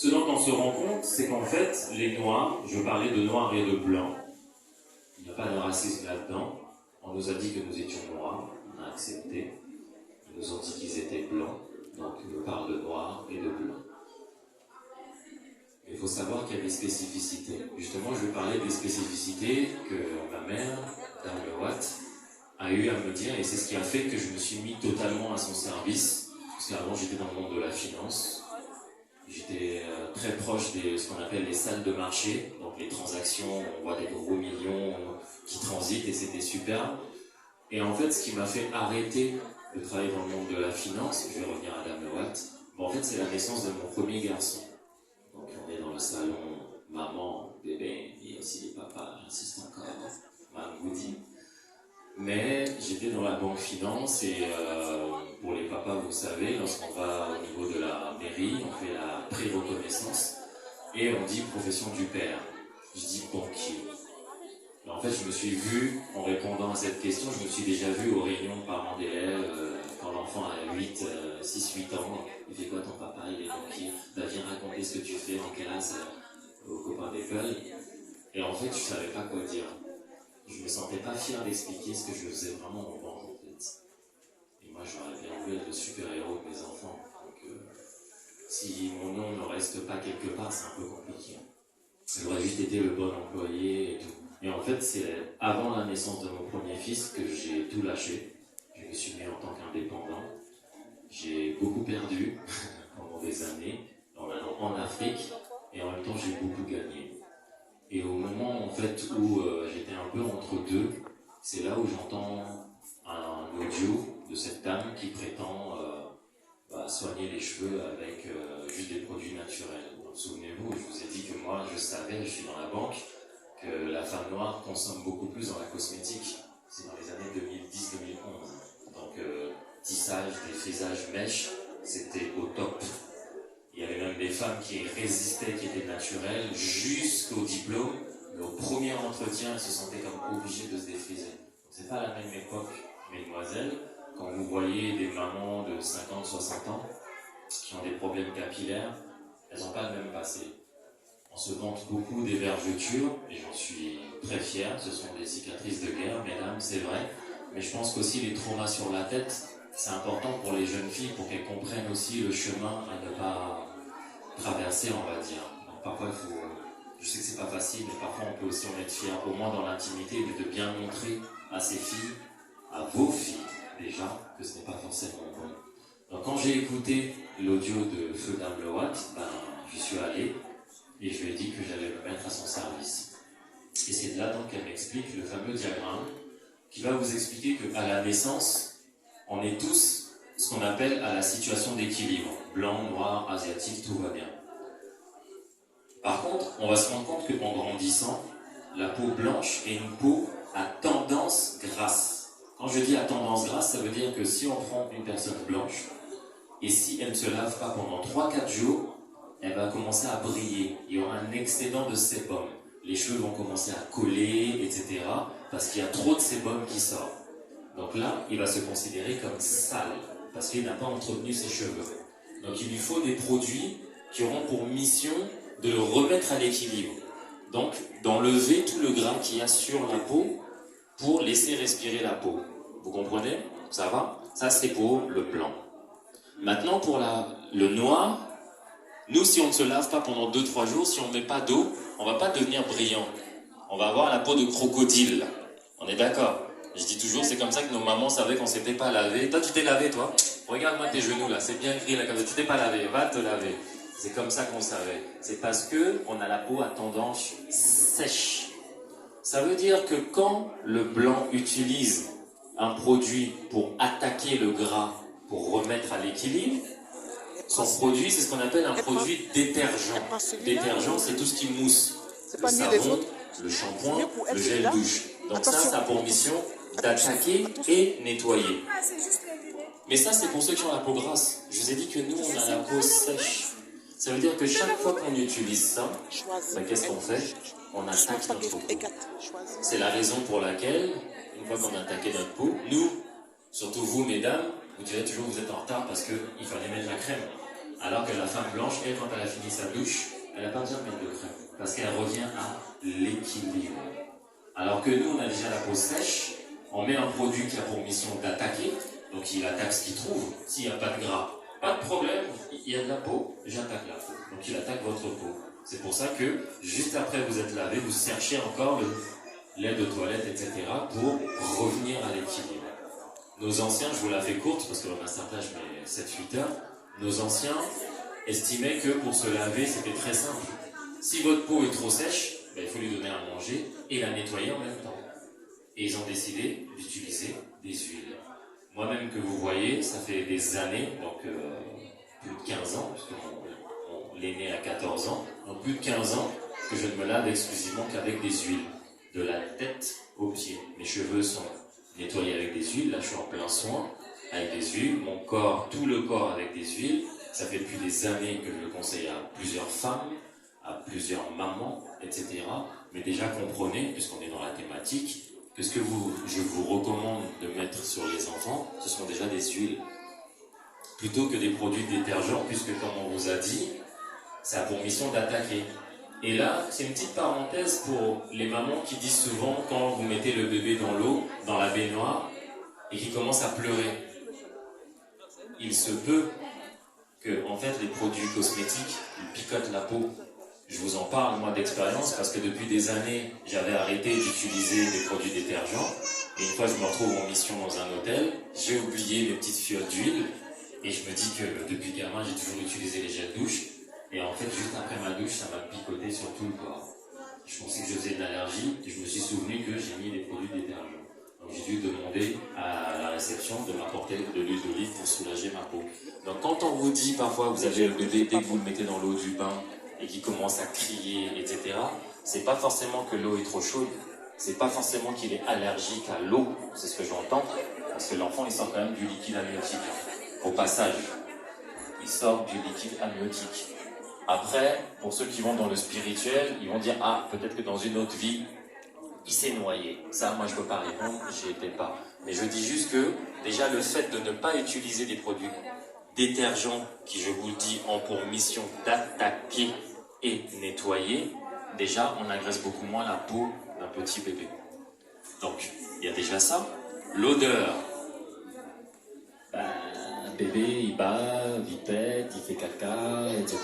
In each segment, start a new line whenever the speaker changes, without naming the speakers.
Ce dont on se rend compte, c'est qu'en fait, les noirs, je parlais de noirs et de blancs, il n'y a pas de racisme là-dedans. On nous a dit que nous étions noirs, on a accepté. Ils nous ont dit qu'ils étaient blancs, donc on parle de noirs et de blancs. Il faut savoir qu'il y a des spécificités. Justement, je vais parler des spécificités que ma mère, Dame Watt, a eu à me dire, et c'est ce qui a fait que je me suis mis totalement à son service, parce qu'avant j'étais dans le monde de la finance, j'étais très proche de ce qu'on appelle les salles de marché, donc les transactions, on voit des gros millions qui transitent et c'était super. Et en fait, ce qui m'a fait arrêter de travailler dans le monde de la finance, je vais revenir à Dame Watt, en fait c'est la naissance de mon premier garçon. Donc on est dans le salon, maman, bébé, et aussi les papas, j'insiste encore, Mme Goody. Mais j'étais dans la banque finance et pour les papas, vous savez, lorsqu'on va au niveau de la mairie, on fait la pré-reconnaissance et on dit profession du père. Je dis banquier. Et en fait, je me suis vu, en répondant à cette question, je me suis déjà vu aux réunions parents d'élèves, quand l'enfant a 6-8 ans, il fait quoi ton papa, il est banquier, bah, viens raconter ce que tu fais en classe aux copains d'école. Et en fait, je savais pas quoi dire. Je me sentais pas fier d'expliquer ce que je faisais vraiment en banque en fait. Et moi j'aurais bien voulu être le super-héros de mes enfants. Donc si mon nom ne reste pas quelque part, c'est un peu compliqué. J'aurais juste été le bon employé et tout. Et en fait, c'est avant la naissance de mon premier fils que j'ai tout lâché. Je me suis mis en tant qu'indépendant. J'ai beaucoup perdu pendant des années en Afrique et en même temps j'ai beaucoup gagné. Et au moment en fait où j'étais un peu entre deux, c'est là où j'entends un audio de cette dame qui prétend soigner les cheveux avec juste des produits naturels. Souvenez-vous, je vous ai dit que moi je savais, je suis dans la banque, que la femme noire consomme beaucoup plus dans la cosmétique. C'est dans les années 2010-2011. Donc tissage, défrisage, mèche, c'était au top. Il y avait même des femmes qui résistaient, qui étaient naturelles, jusqu'au diplôme. Mais au premier entretien, elles se sentaient comme obligées de se défriser. C'est pas la même époque, mesdemoiselles, quand vous voyez des mamans de 50, 60 ans qui ont des problèmes capillaires, elles n'ont pas le même passé. On se vante beaucoup des vergetures, et j'en suis très fier, ce sont des cicatrices de guerre, mesdames, c'est vrai. Mais je pense qu'aussi les traumas sur la tête, c'est important pour les jeunes filles, pour qu'elles comprennent aussi le chemin à ne pas traverser, on va dire. Donc, parfois, je sais que c'est pas facile, mais parfois on peut aussi en être fier, au moins dans l'intimité, mais de bien montrer à ses filles, à vos filles déjà, que ce n'est pas forcément bon. Donc quand j'ai écouté l'audio de Feu Dame Watt, j'y suis allé et je lui ai dit que j'allais me mettre à son service. Et c'est de là donc qu'elle m'explique le fameux diagramme qui va vous expliquer qu'à la naissance, on est tous ce qu'on appelle à la situation d'équilibre. Blanc, noir, asiatique, tout va bien. Par contre, on va se rendre compte qu'en grandissant, la peau blanche est une peau à tendance grasse. Quand je dis à tendance grasse, ça veut dire que si on prend une personne blanche, et si elle ne se lave pas pendant 3-4 jours, elle va commencer à briller. Il y aura un excédent de sébum. Les cheveux vont commencer à coller, etc. parce qu'il y a trop de sébum qui sort. Donc là, il va se considérer comme sale, parce qu'il n'a pas entretenu ses cheveux. Donc il lui faut des produits qui auront pour mission de le remettre à l'équilibre. Donc d'enlever tout le gras qu'il y a sur la peau pour laisser respirer la peau. Vous comprenez? Ça va? Ça c'est pour le blanc. Maintenant pour le noir, nous si on ne se lave pas pendant 2-3 jours, si on ne met pas d'eau, on ne va pas devenir brillant. On va avoir la peau de crocodile. On est d'accord? Je dis toujours, c'est comme ça que nos mamans savaient qu'on ne s'était pas lavé. Toi, tu t'es lavé, toi? Regarde-moi tes genoux, là. C'est bien gris, là. Tu t'es pas lavé. Va te laver. C'est comme ça qu'on savait. C'est parce qu'on a la peau à tendance sèche. Ça veut dire que quand le blanc utilise un produit pour attaquer le gras, pour remettre à l'équilibre, son produit, c'est ce qu'on appelle un produit détergent. Détergent, c'est tout ce qui mousse. Le savon, le shampoing, le gel douche. Donc ça a pour mission d'attaquer et nettoyer. Mais ça, c'est pour ceux qui ont la peau grasse. Je vous ai dit que nous, on a la peau sèche. Ça veut dire que chaque fois qu'on utilise ça, qu'est-ce qu'on fait? On attaque notre peau. C'est la raison pour laquelle, une fois qu'on a attaqué notre peau, nous, surtout vous, mesdames, vous direz toujours que vous êtes en retard parce qu'il fallait mettre la crème. Alors que la femme blanche, elle, quand elle a fini sa douche, elle n'a pas besoin de mettre de crème. Parce qu'elle revient à l'équilibre. Alors que nous, on a déjà la peau sèche, on met un produit qui a pour mission d'attaquer, donc il attaque ce qu'il trouve. S'il n'y a pas de gras, pas de problème, il y a de la peau, j'attaque la peau. Donc il attaque votre peau. C'est pour ça que, juste après vous êtes lavé, vous cherchez encore le lait de toilette, etc. pour revenir à l'équilibre. Nos anciens, je vous la fais courte, parce que le masterclass, je mets 7-8 heures, nos anciens estimaient que pour se laver, c'était très simple. Si votre peau est trop sèche, ben, il faut lui donner à manger et la nettoyer en même temps. Et ils ont décidé d'utiliser des huiles. Moi-même que vous voyez, ça fait des années, donc plus de 15 ans, parce qu'on est né à 14 ans, donc plus de 15 ans que je ne me lave exclusivement qu'avec des huiles. De la tête aux pieds. Mes cheveux sont nettoyés avec des huiles, là je suis en plein soin, avec des huiles, mon corps, tout le corps avec des huiles. Ça fait depuis des années que je le conseille à plusieurs femmes, à plusieurs mamans, etc. Mais déjà comprenez, puisqu'on est dans la thématique, que ce que je vous recommande de mettre sur les enfants, ce sont déjà des huiles. Plutôt que des produits détergents, puisque comme on vous a dit, ça a pour mission d'attaquer. Et là, c'est une petite parenthèse pour les mamans qui disent souvent, quand vous mettez le bébé dans l'eau, dans la baignoire, et qui commence à pleurer, il se peut que, en fait, les produits cosmétiques, ils picotent la peau. Je vous en parle, moi, d'expérience, parce que depuis des années, j'avais arrêté d'utiliser des produits détergents. Et une fois, je me retrouve en mission dans un hôtel, j'ai oublié mes petites fioles d'huile, et je me dis que depuis gamin, j'ai toujours utilisé les gels douche. Et en fait, juste après ma douche, ça m'a picoté sur tout le corps. Je pensais que je faisais une allergie, et je me suis souvenu que j'ai mis des produits détergents. Donc j'ai dû demander à la réception de m'apporter de l'huile d'olive pour soulager ma peau. Donc quand on vous dit parfois, vous avez le bébé, dès que vous le mettez dans l'eau du bain, et qu'il commence à crier, etc., c'est pas forcément que l'eau est trop chaude, c'est pas forcément qu'il est allergique à l'eau, c'est ce que j'entends, parce que l'enfant il sort quand même du liquide amniotique. Au passage, il sort du liquide amniotique. Après, pour ceux qui vont dans le spirituel, ils vont dire « Ah, peut-être que dans une autre vie, il s'est noyé. » Ça, moi, je ne peux pas répondre, j'y étais pas. Mais je dis juste que, déjà, le fait de ne pas utiliser des produits détergents, qui, je vous le dis, ont pour mission d'attaquer et nettoyer, déjà, on agresse beaucoup moins la peau d'un petit bébé. Donc, il y a déjà ça. L'odeur. Bébé, il bat, il pète, il fait caca, etc.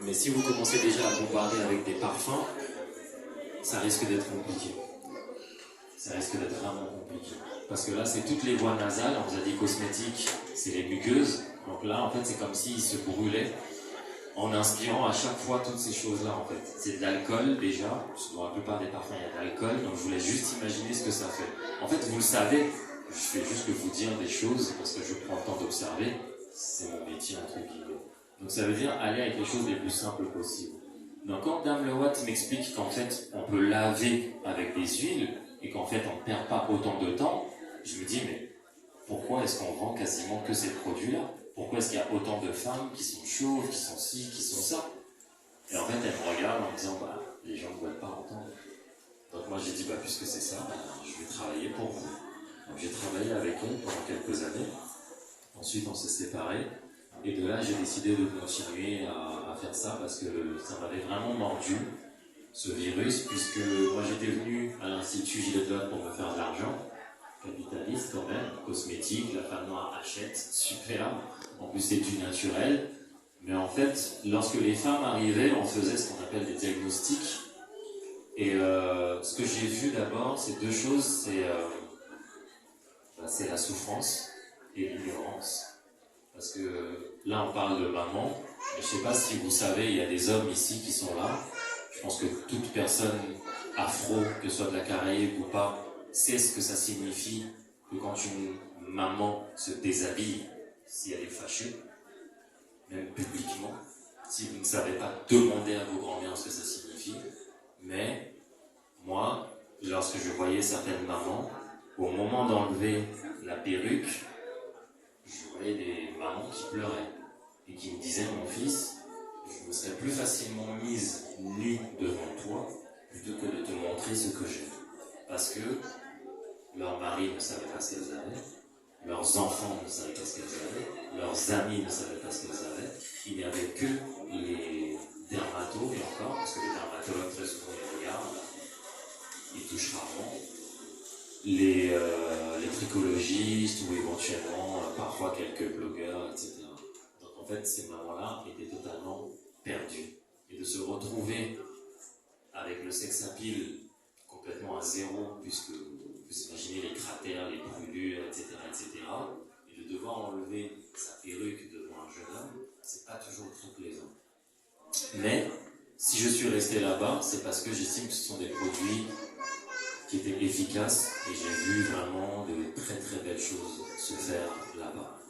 Mais si vous commencez déjà à bombarder avec des parfums, ça risque d'être compliqué. Ça risque d'être vraiment compliqué. Parce que là, c'est toutes les voies nasales. On vous a dit cosmétiques, c'est les muqueuses. Donc là, en fait, c'est comme s'ils se brûlaient en inspirant à chaque fois toutes ces choses-là, en fait. C'est de l'alcool, déjà. Dans la plupart des parfums, il y a de l'alcool. Donc je vous laisse juste imaginer ce que ça fait. En fait, vous le savez. Je fais juste que vous dire des choses parce que je prends le temps d'observer. C'est mon métier, entre guillemets. Donc ça veut dire aller avec les choses les plus simples possibles. Donc quand Dame Lewatt m'explique qu'en fait, on peut laver avec des huiles et qu'en fait, on ne perd pas autant de temps, je me dis, mais pourquoi est-ce qu'on vend quasiment que ces produits-là? Pourquoi est-ce qu'il y a autant de femmes qui sont chauves, qui sont ci, qui sont ça? Et en fait, elle me regarde en me disant, bah, les gens ne veulent pas entendre. Donc moi, j'ai dit, bah, puisque c'est ça, bah, je vais travailler pour vous. Donc j'ai travaillé avec elle pendant quelques années. Ensuite, on s'est séparés. Et de là, j'ai décidé de continuer à faire ça parce que ça m'avait vraiment mordu, ce virus, puisque moi, j'étais venu à l'Institut Gilles Deleuze pour me faire de l'argent. Capitaliste quand même, cosmétique, la femme noire achète, super. En plus, c'est du naturel. Mais en fait, lorsque les femmes arrivaient, on faisait ce qu'on appelle des diagnostics. Et ce que j'ai vu d'abord, c'est deux choses. C'est la souffrance et l'ignorance. Parce que là, on parle de maman, mais je ne sais pas si vous savez, il y a des hommes ici qui sont là. Je pense que toute personne afro, que ce soit de la Caraïbe ou pas, sait ce que ça signifie que quand une maman se déshabille, si elle est fâchée, même publiquement, si vous ne savez pas, demandez à vos grands-mères ce que ça signifie. Mais moi, lorsque je voyais certaines mamans, au moment d'enlever la perruque, je voyais des mamans qui pleuraient et qui me disaient, mon fils, je me serais plus facilement mise nue devant toi plutôt que de te montrer ce que j'ai. Parce que leur mari ne savait pas ce qu'elles avaient, leurs enfants ne savaient pas ce qu'elles avaient, leurs amis ne savaient pas ce qu'elles avaient, il n'y avait que les dermatos, et encore, parce que les dermatologues très souvent les regardent, ils touchent rarement, les tricologistes ou éventuellement parfois quelques blogueurs, etc. Donc en fait, ces mamans-là étaient totalement perdues. Et de se retrouver avec le sex appeal complètement à zéro, puisque vous imaginez les cratères, les brûlures, etc., et de devoir enlever sa perruque devant un jeune homme, c'est pas toujours très plaisant. Mais si je suis resté là-bas, c'est parce que j'estime que ce sont des produits qui étaient efficaces et j'ai vu vraiment de très très belles choses se faire là-bas.